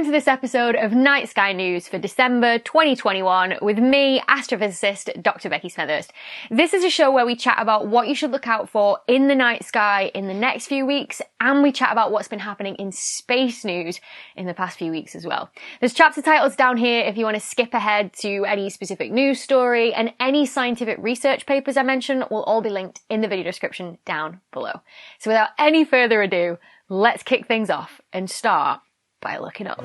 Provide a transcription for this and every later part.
welcome to this episode of Night Sky News for December 2021 with me, astrophysicist Dr. Becky Smethurst. This is a show where we chat about what you should look out for in the night sky in the next few weeks, and we chat about what's been happening in space news in the past few weeks as well. There's chapter titles down here if you want to skip ahead to any specific news story, and any scientific research papers I mention will all be linked in the video description down below. So without any further ado, let's kick things off and start by looking up.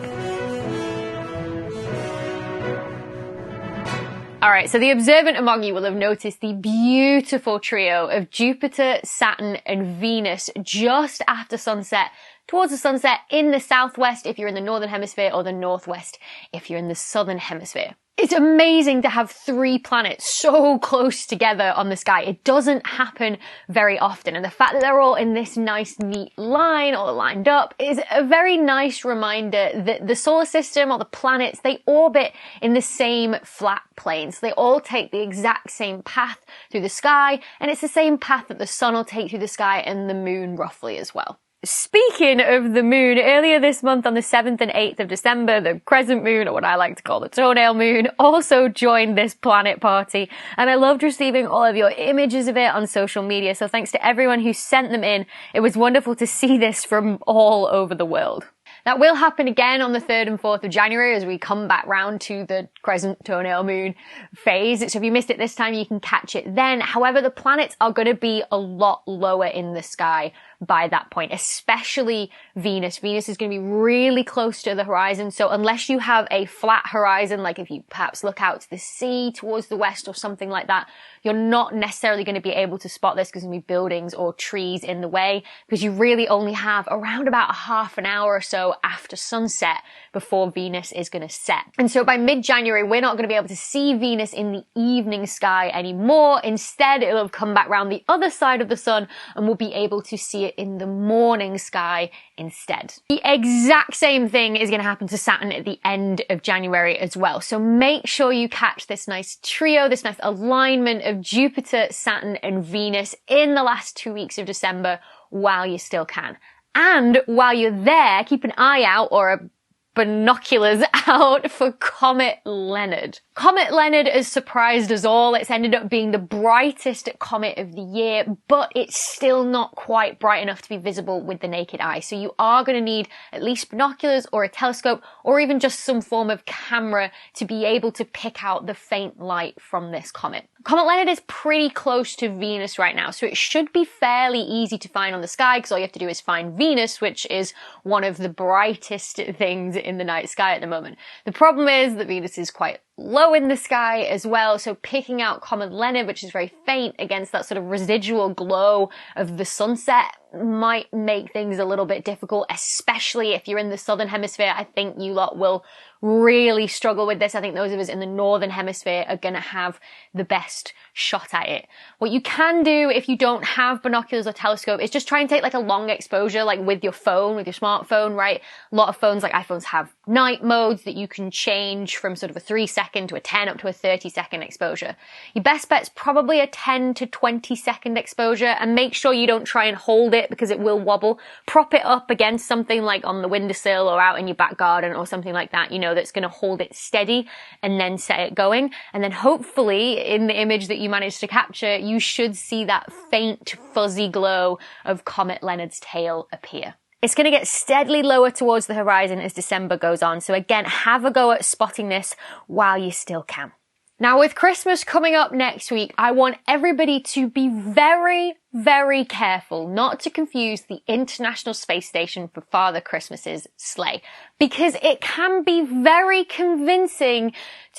Alright, so the observant among you will have noticed the beautiful trio of Jupiter, Saturn and Venus just after sunset, towards the sunset in the southwest if you're in the northern hemisphere, or the northwest if you're in the southern hemisphere. It's amazing to have three planets so close together on the sky. It doesn't happen very often, and the fact that they're all in this nice, neat line, all lined up, is a very nice reminder that the solar system, or the planets, they orbit in the same flat plane. So they all take the exact same path through the sky, and it's the same path that the sun will take through the sky, and the moon roughly as well. Speaking of the moon, earlier this month on the 7th and 8th of December, the Crescent moon, or what I like to call the toenail moon, also joined this planet party, and I loved receiving all of your images of it on social media, so thanks to everyone who sent them in. It was wonderful to see this from all over the world. That will happen again on the 3rd and 4th of January as we come back round to the Crescent toenail moon phase. So if you missed it this time, you can catch it then. However, the planets are going to be a lot lower in the sky by that point, especially Venus. Venus is going to be really close to the horizon. So unless you have a flat horizon, like if you perhaps look out to the sea towards the west or something like that, you're not necessarily going to be able to spot this because there's going to be buildings or trees in the way, because you really only have around about a half an hour or so after sunset before Venus is going to set. And so by mid-January, we're not going to be able to see Venus in the evening sky anymore. Instead, it'll have come back around the other side of the sun, and we'll be able to see it in the morning sky instead. The exact same thing is going to happen to Saturn at the end of January as well. So make sure you catch this nice trio, this nice alignment of Jupiter, Saturn and Venus in the last 2 weeks of December while you still can. And while you're there, keep an eye out, or binoculars out, for Comet Leonard. Comet Leonard has surprised us all. It's ended up being the brightest comet of the year, but it's still not quite bright enough to be visible with the naked eye. So you are going to need at least binoculars or a telescope, or even just some form of camera to be able to pick out the faint light from this comet. Comet Leonard is pretty close to Venus right now, so it should be fairly easy to find on the sky, because all you have to do is find Venus, which is one of the brightest things in the night sky at the moment. The problem is that Venus is quite low in the sky as well, so picking out Comet Leonard, which is very faint, against that sort of residual glow of the sunset might make things a little bit difficult, especially if you're in the southern hemisphere. I think you lot will really struggle with this. I think those of us in the northern hemisphere are going to have the best shot at it. What you can do if you don't have binoculars or telescope is just try and take like a long exposure, like with your phone, with your smartphone, right? A lot of phones, like iPhones, have night modes that you can change from sort of a 3-second to a 10 up to a 30-second exposure. Your best bet's probably a 10 to 20-second exposure, and make sure you don't try and hold it because it will wobble. Prop it up against something like on the windowsill or out in your back garden or something like that, you know, that's going to hold it steady, and then set it going. And then hopefully in the image that you manage to capture, you should see that faint fuzzy glow of Comet Leonard's tail appear. It's going to get steadily lower towards the horizon as December goes on. So again, have a go at spotting this while you still can. Now, with Christmas coming up next week, I want everybody to be very, very careful not to confuse the International Space Station for Father Christmas's sleigh, because it can be very convincing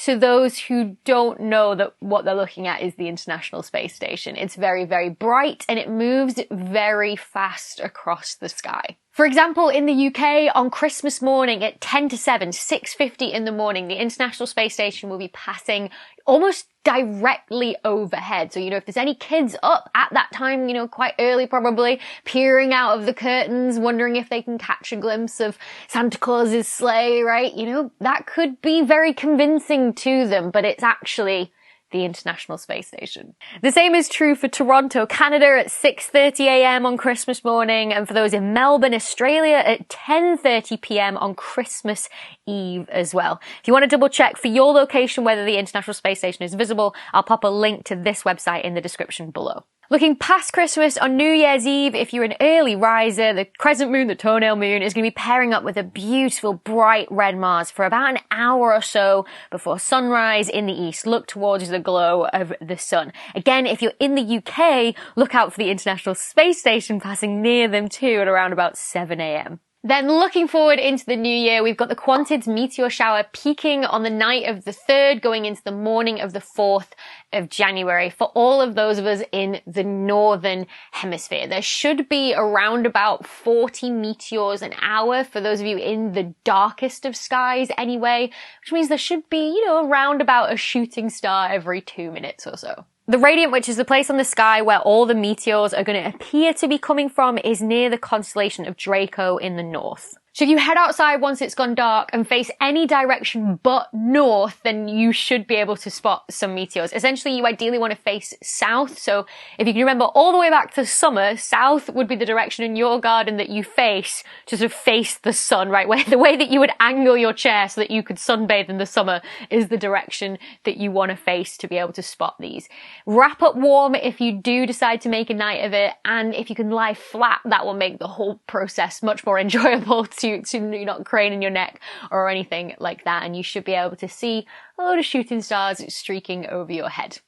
to those who don't know that what they're looking at is the International Space Station. It's very, very bright, and it moves very fast across the sky. For example, in the UK, on Christmas morning at 10 to 7, 6:50 in the morning, the International Space Station will be passing almost directly overhead. So, you know, if there's any kids up at that time, you know, quite early probably, peering out of the curtains, wondering if they can catch a glimpse of Santa Claus's sleigh, right? You know, that could be very convincing to them, but it's actually the the International Space Station. The same is true for Toronto, Canada at 6:30 a.m. on Christmas morning, and for those in Melbourne, Australia at 10:30 p.m. on Christmas Eve as well. If you want to double check for your location whether the International Space Station is visible, I'll pop a link to this website in the description below. Looking past Christmas, on New Year's Eve, if you're an early riser, the crescent moon, the toenail moon, is going to be pairing up with a beautiful bright red Mars for about an hour or so before sunrise in the east. Look towards the glow of the sun. Again, if you're in the UK, look out for the International Space Station passing near them too at around about 7 a.m. Then looking forward into the new year, we've got the Quadrantids meteor shower peaking on the night of the 3rd, going into the morning of the 4th of January for all of those of us in the northern hemisphere. There should be around about 40 meteors an hour for those of you in the darkest of skies anyway, which means there should be, around about a shooting star every 2 minutes or so. The radiant, which is the place on the sky where all the meteors are going to appear to be coming from, is near the constellation of Draco in the north. So if you head outside once it's gone dark and face any direction but north, then you should be able to spot some meteors. Essentially, you ideally want to face south. So if you can remember all the way back to summer, south would be the direction in your garden that you face to sort of face the sun, right? Where the way that you would angle your chair so that you could sunbathe in the summer is the direction that you want to face to be able to spot these. Wrap up warm if you do decide to make a night of it. And if you can lie flat, that will make the whole process much more enjoyable to you're not craning your neck or anything like that, and you should be able to see a load of shooting stars streaking over your head.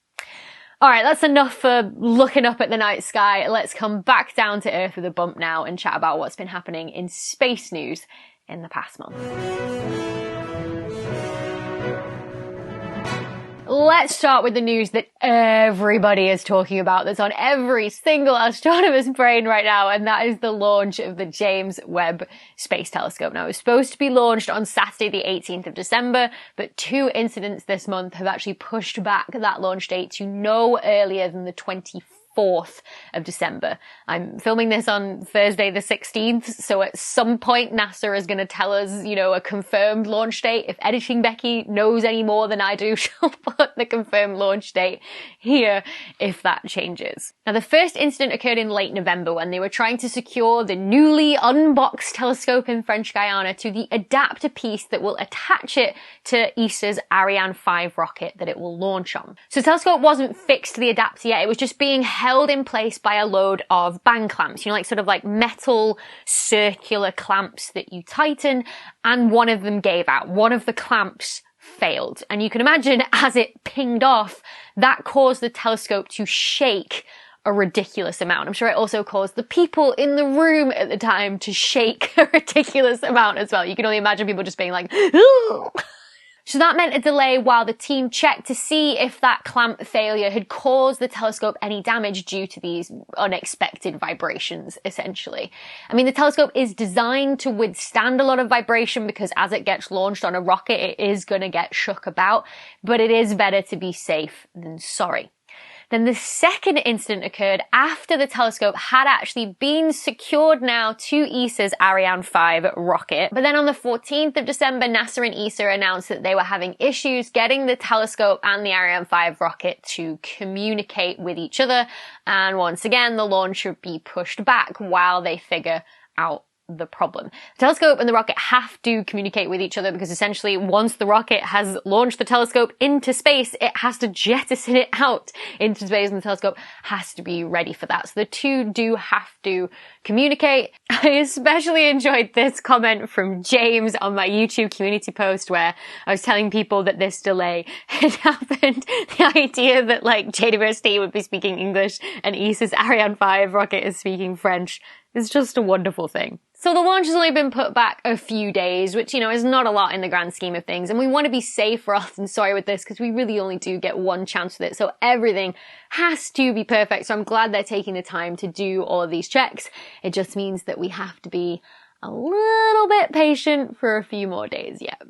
Alright, that's enough for looking up at the night sky. Let's come back down to Earth with a bump now and chat about what's been happening in space news in the past month. Let's start with the news that everybody is talking about, that's on every single astronomer's brain right now, and that is the launch of the James Webb Space Telescope. Now, it was supposed to be launched on Saturday the 18th of December, but 2 incidents this month have actually pushed back that launch date to no earlier than the 24th of December. I'm filming this on Thursday the 16th, so at some point NASA is going to tell us, a confirmed launch date. If Editing Becky knows any more than I do, she'll put the confirmed launch date here if that changes. Now, the first incident occurred in late November when they were trying to secure the newly unboxed telescope in French Guiana to the adapter piece that will attach it to ESA's Ariane 5 rocket that it will launch on. So the telescope wasn't fixed to the adapter yet, it was just being held in place by a load of band clamps, like metal circular clamps that you tighten, and one of them gave out. One of the clamps failed. And you can imagine as it pinged off, that caused the telescope to shake a ridiculous amount. I'm sure it also caused the people in the room at the time to shake a ridiculous amount as well. You can only imagine people just being like, ooh. So that meant a delay while the team checked to see if that clamp failure had caused the telescope any damage due to these unexpected vibrations, essentially. I mean, the telescope is designed to withstand a lot of vibration because as it gets launched on a rocket, it is going to get shook about, but it is better to be safe than sorry. Then the second incident occurred after the telescope had actually been secured now to ESA's Ariane 5 rocket. But then on the 14th of December, NASA and ESA announced that they were having issues getting the telescope and the Ariane 5 rocket to communicate with each other. And once again, the launch would be pushed back while they figure out the problem. The telescope and the rocket have to communicate with each other because essentially once the rocket has launched the telescope into space, it has to jettison it out into space and the telescope has to be ready for that. So the two do have to communicate. I especially enjoyed this comment from James on my YouTube community post where I was telling people that this delay had happened. The idea that JWST would be speaking English and ESA's Ariane 5 rocket is speaking French is just a wonderful thing. So the launch has only been put back a few days, which, is not a lot in the grand scheme of things. And we want to be safe rather than sorry with this because we really only do get one chance with it. So everything has to be perfect. So I'm glad they're taking the time to do all of these checks. It just means that we have to be a little bit patient for a few more days yet.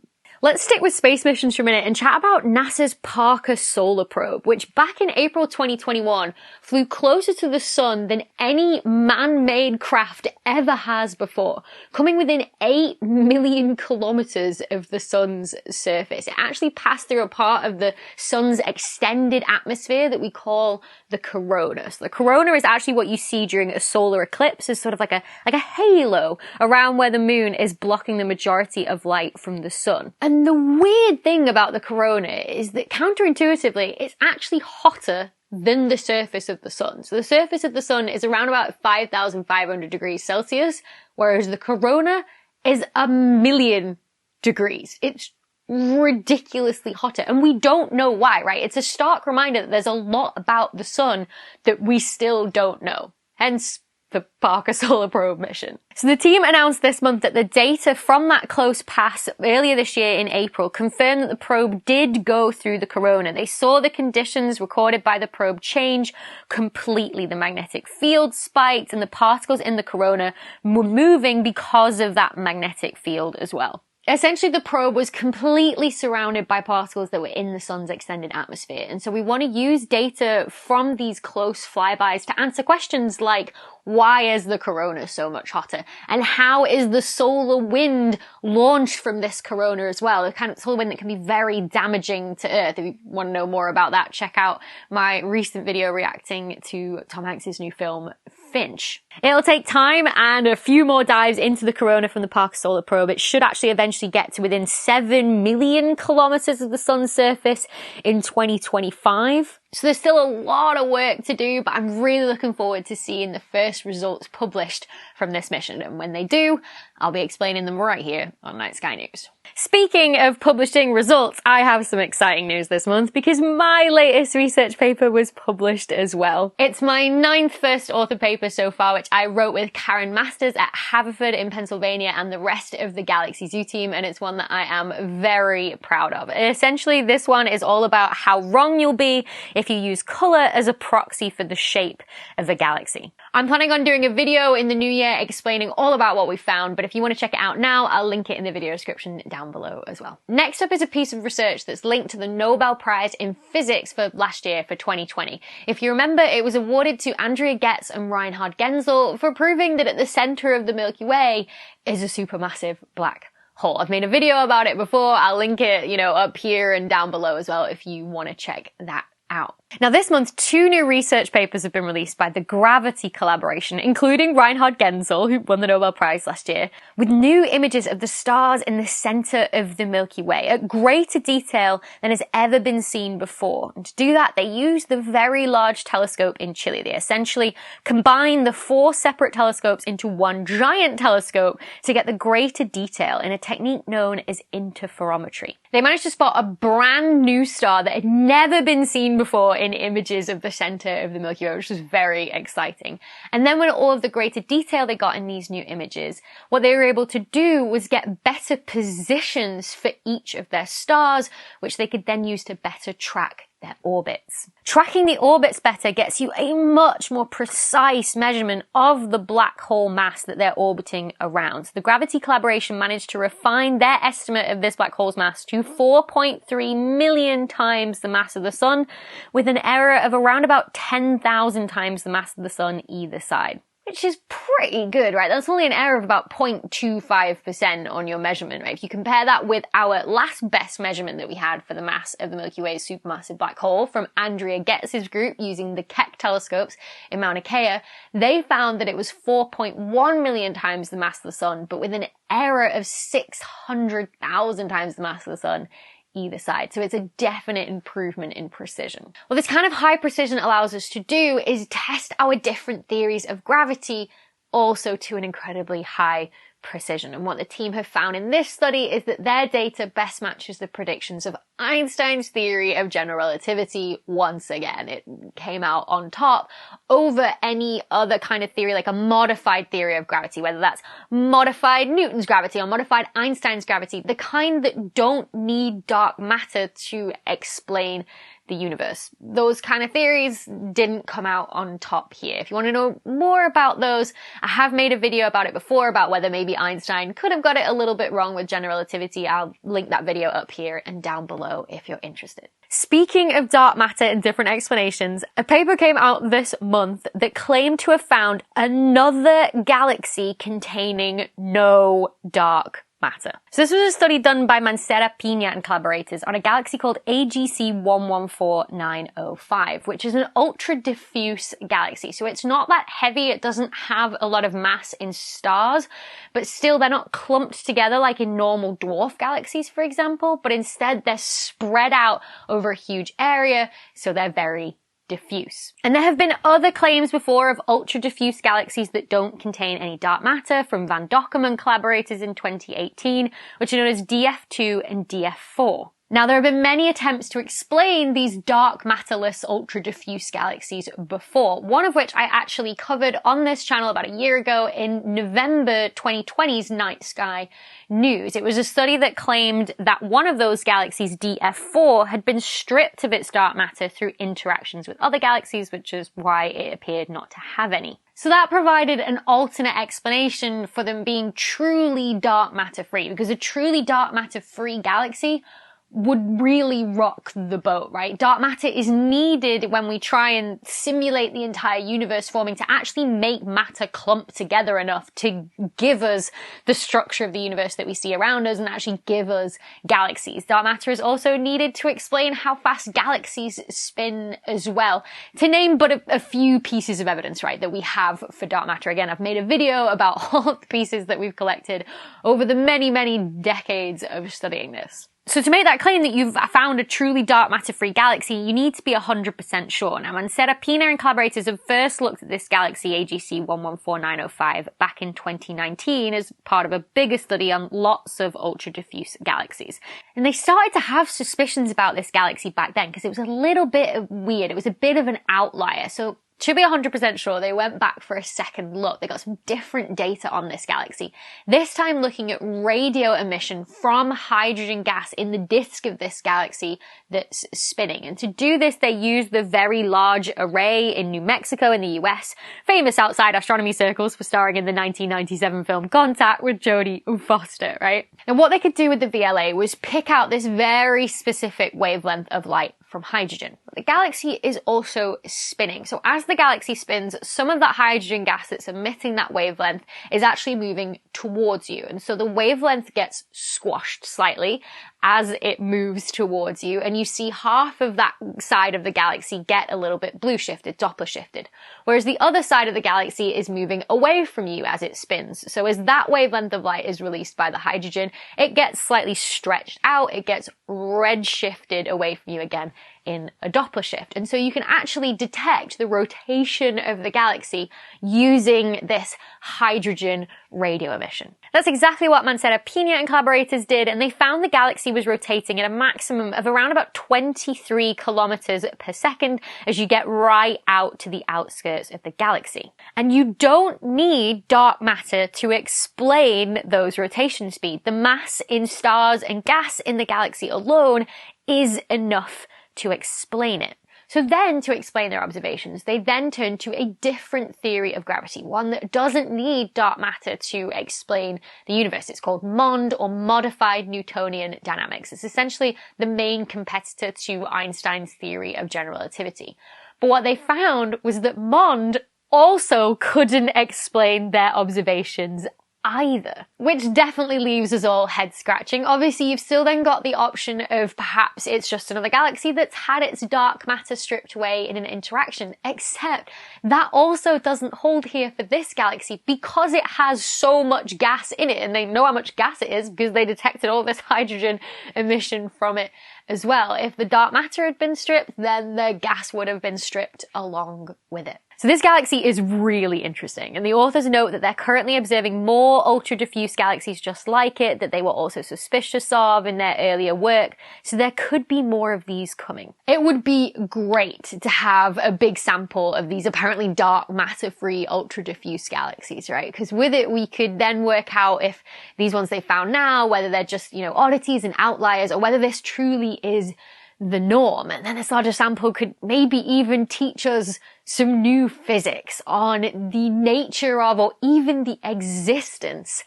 Let's stick with space missions for a minute and chat about NASA's Parker Solar Probe, which back in April 2021 flew closer to the sun than any man-made craft ever has before, coming within 8 million kilometers of the sun's surface. It actually passed through a part of the sun's extended atmosphere that we call the corona. So the corona is actually what you see during a solar eclipse, is sort of like a halo around where the moon is blocking the majority of light from the sun. And the weird thing about the corona is that counterintuitively, it's actually hotter than the surface of the sun. So the surface of the sun is around about 5,500 degrees Celsius, whereas the corona is 1,000,000 degrees. It's ridiculously hotter, and we don't know why, right? It's a stark reminder that there's a lot about the sun that we still don't know. Hence the Parker Solar Probe mission. So the team announced this month that the data from that close pass earlier this year in April confirmed that the probe did go through the corona. They saw the conditions recorded by the probe change completely. The magnetic field spiked and the particles in the corona were moving because of that magnetic field as well. Essentially, the probe was completely surrounded by particles that were in the sun's extended atmosphere. And so we want to use data from these close flybys to answer questions like, why is the corona so much hotter? And how is the solar wind launched from this corona as well? The kind of solar wind that can be very damaging to Earth. If you want to know more about that, check out my recent video reacting to Tom Hanks's new film, Finch. It'll take time and a few more dives into the corona from the Parker Solar Probe. It should actually eventually get to within 7 million kilometers of the sun's surface in 2025. So there's still a lot of work to do, but I'm really looking forward to seeing the first results published from this mission. And when they do, I'll be explaining them right here on Night Sky News. Speaking of publishing results, I have some exciting news this month because my latest research paper was published as well. It's my 9th first author paper so far, which I wrote with Karen Masters at Haverford in Pennsylvania and the rest of the Galaxy Zoo team, and it's one that I am very proud of. Essentially, this one is all about how wrong you'll be if you use color as a proxy for the shape of a galaxy. I'm planning on doing a video in the new year explaining all about what we found, but if you want to check it out now, I'll link it in the video description down below as well. Next up is a piece of research that's linked to the Nobel Prize in Physics for last year, for 2020. If you remember, it was awarded to Andrea Getz and Reinhard Genzel for proving that at the center of the Milky Way is a supermassive black hole. I've made a video about it before. I'll link it, up here and down below as well if you want to check that out. Now this month, 2 new research papers have been released by the Gravity collaboration, including Reinhard Genzel, who won the Nobel Prize last year, with new images of the stars in the center of the Milky Way at greater detail than has ever been seen before. And to do that, they used the Very Large Telescope in Chile. They essentially combined the 4 separate telescopes into one giant telescope to get the greater detail in a technique known as interferometry. They managed to spot a brand new star that had never been seen before in images of the center of the Milky Way, which was very exciting. And then with all of the greater detail they got in these new images, what they were able to do was get better positions for each of their stars, which they could then use to better track their orbits. Tracking the orbits better gets you a much more precise measurement of the black hole mass that they're orbiting around. So the Gravity collaboration managed to refine their estimate of this black hole's mass to 4.3 million times the mass of the sun, with an error of around about 10,000 times the mass of the sun either side. Which is pretty good, right? That's only an error of about 0.25% on your measurement, right? If you compare that with our last best measurement that we had for the mass of the Milky Way's supermassive black hole from Andrea Getz's group using the Keck telescopes in Mauna Kea, they found that it was 4.1 million times the mass of the sun, but with an error of 600,000 times the mass of the sun either side. So it's a definite improvement in precision. What this kind of high precision allows us to do is test our different theories of gravity also to an incredibly high precision. And what the team have found in this study is that their data best matches the predictions of Einstein's theory of general relativity once again. It came out on top over any other kind of theory, like a modified theory of gravity, whether that's modified Newton's gravity or modified Einstein's gravity, the kind that don't need dark matter to explain the universe. Those kind of theories didn't come out on top here. If you want to know more about those, I have made a video about it before about whether maybe Einstein could have got it a little bit wrong with general relativity. I'll link that video up here and down below if you're interested. Speaking of dark matter and different explanations, a paper came out this month that claimed to have found another galaxy containing no dark matter. So this was a study done by Mancera Pina and collaborators on a galaxy called AGC 114905, which is an ultra diffuse galaxy. So it's not that heavy, it doesn't have a lot of mass in stars, but still they're not clumped together like in normal dwarf galaxies, for example, but instead they're spread out over a huge area, so they're very diffuse. And there have been other claims before of ultra diffuse galaxies that don't contain any dark matter from Van Dokkum and collaborators in 2018, which are known as DF2 and DF4. Now, there have been many attempts to explain these dark matterless ultra diffuse galaxies before, one of which I actually covered on this channel about a year ago in November 2020's Night Sky News. It was a study that claimed that one of those galaxies, DF4, had been stripped of its dark matter through interactions with other galaxies, which is why it appeared not to have any. So that provided an alternate explanation for them being truly dark matter free, because a truly dark matter free galaxy would really rock the boat, right? Dark matter is needed when we try and simulate the entire universe forming to actually make matter clump together enough to give us the structure of the universe that we see around us and actually give us galaxies. Dark matter is also needed to explain how fast galaxies spin as well. To name but a few pieces of evidence, right, that we have for dark matter. Again, I've made a video about all the pieces that we've collected over the many, many decades of studying this. So to make that claim that you've found a truly dark matter-free galaxy, you need to be 100% sure. Now, Mancera Pina and collaborators have first looked at this galaxy, AGC 114905, back in 2019 as part of a bigger study on lots of ultra-diffuse galaxies. And they started to have suspicions about this galaxy back then because it was a little bit weird. It was a bit of an outlier. So to be 100% sure, they went back for a second look. They got some different data on this galaxy. This time looking at radio emission from hydrogen gas in the disk of this galaxy that's spinning. And to do this, they used the Very Large Array in New Mexico in the US, famous outside astronomy circles for starring in the 1997 film Contact with Jodie Foster, right? And what they could do with the VLA was pick out this very specific wavelength of light from hydrogen. But the galaxy is also spinning. So as the galaxy spins, some of that hydrogen gas that's emitting that wavelength is actually moving towards you. And so the wavelength gets squashed slightly as it moves towards you, and you see half of that side of the galaxy get a little bit blue shifted, Doppler shifted, whereas the other side of the galaxy is moving away from you as it spins. So as that wavelength of light is released by the hydrogen, it gets slightly stretched out, it gets red shifted away from you again in a Doppler shift. And so you can actually detect the rotation of the galaxy using this hydrogen radio emission. That's exactly what Mancera Pina and collaborators did, and they found the galaxy was rotating at a maximum of around about 23 kilometers per second as you get right out to the outskirts of the galaxy. And you don't need dark matter to explain those rotation speeds. The mass in stars and gas in the galaxy alone is enough to explain it. So then, to explain their observations, they then turned to a different theory of gravity, one that doesn't need dark matter to explain the universe. It's called MOND, or Modified Newtonian Dynamics. It's essentially the main competitor to Einstein's theory of general relativity. But what they found was that MOND also couldn't explain their observations either, which definitely leaves us all head scratching. Obviously, you've still then got the option of perhaps it's just another galaxy that's had its dark matter stripped away in an interaction, except that also doesn't hold here for this galaxy because it has so much gas in it, and they know how much gas it is because they detected all this hydrogen emission from it as well. If the dark matter had been stripped, then the gas would have been stripped along with it. So this galaxy is really interesting, and the authors note that they're currently observing more ultra-diffuse galaxies just like it that they were also suspicious of in their earlier work, so there could be more of these coming. It would be great to have a big sample of these apparently dark matter-free ultra-diffuse galaxies, right? Because with it, we could then work out if these ones they found now, whether they're just, oddities and outliers, or whether this truly is the norm. And then this larger sample could maybe even teach us some new physics on the nature of, or even the existence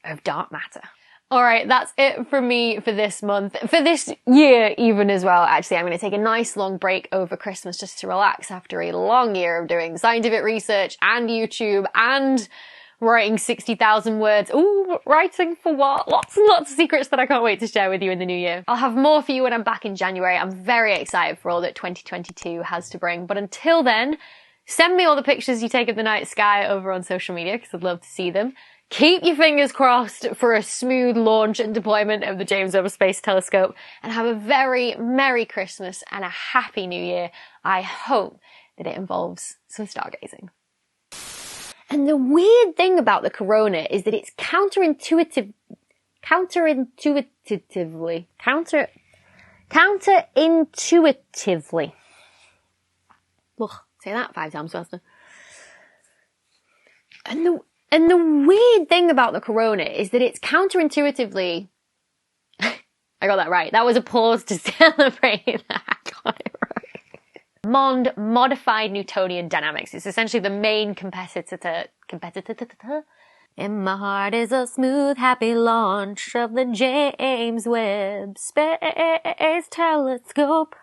of dark matter. Alright, that's it from me for this month. For this year even as well. Actually, I'm going to take a nice long break over Christmas just to relax after a long year of doing scientific research and YouTube and writing 60,000 words. Ooh, writing for what? Lots and lots of secrets that I can't wait to share with you in the new year. I'll have more for you when I'm back in January. I'm very excited for all that 2022 has to bring. But until then, send me all the pictures you take of the night sky over on social media because I'd love to see them. Keep your fingers crossed for a smooth launch and deployment of the James Webb Space Telescope, and have a very Merry Christmas and a Happy New Year. I hope that it involves some stargazing. And the weird thing about the corona is that it's counterintuitively, ugh, say that 5 times faster. And the weird thing about the corona is that it's counterintuitively, I got that right. That was a pause to celebrate that I got it right. Modified Newtonian dynamics. It's essentially the main competitor. In my heart is a smooth, happy launch of the James Webb Space Telescope.